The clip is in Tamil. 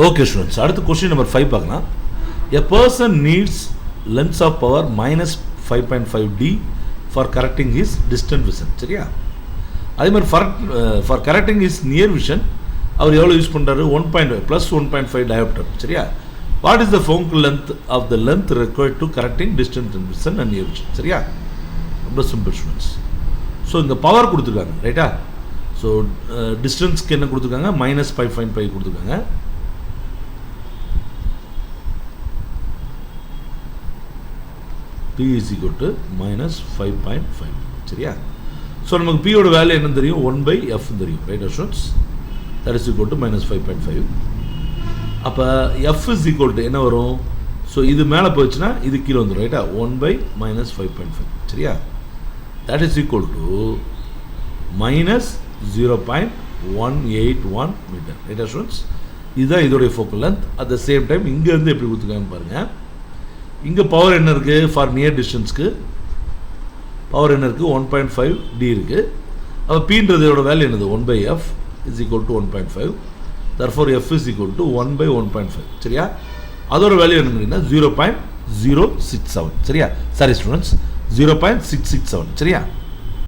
ஓகே ஸ்டூடெண்ட்ஸ், அடுத்து கொஸ்டின் நம்பர் 5 பார்க்கலாம். A person needs lens of power -5.5D for correcting his distant vision. சரியா? அதே மாதிரி for correcting his near vision அவர் எவ்வளோ யூஸ் பண்ணுறாரு? +1.5 டயோப்டர். சரியா? What is the focal length of the length required to correcting distant vision and near vision. சரியா? ரொம்ப சிம்பிள் ஸ்டூடெண்ட்ஸ். ஸோ இங்கே பவர் கொடுத்துருக்காங்க, ரைட்டா? ஸோ டிஸ்டன்ஸ்க்கு என்ன கொடுத்துருக்காங்க? -5.5 கொடுத்துருக்காங்க. P is equal to -5.5. சரியா? ஸோ நமக்கு P யோட வேல்யூ என்ன தெரியும்? 1/F தெரியும், right students? That is equal to -5.5. அப்போ F is equal to என்ன வரும்? ஸோ இது மேலே போச்சுன்னா இது கீழே வந்துடும், ரைட்டா? 1/-5.5. சரியா? That is equal to -0.181 metre, ரைட்டா ஸ்டூடெண்ட்ஸ்? இதுதான் இதோடைய focal length. At the same time இங்கேருந்து எப்படி கொடுத்துருக்காங்கன்னு பாருங்கள். இங்கே பவர் என்ன இருக்குது? ஃபார் நியர் டிஸ்டன்ஸ்க்கு பவர் என்ன இருக்குது? 1.5D இருக்குது. அப்போ Pன்றதோட வேல்யூ என்னது? 1/F is equal to 1.5. therefore F is equal to 1/1.5. சரியா? அதோட வேல்யூ என்னன்னா 0.067. சரியா? Sorry students, 0.667. சரியா?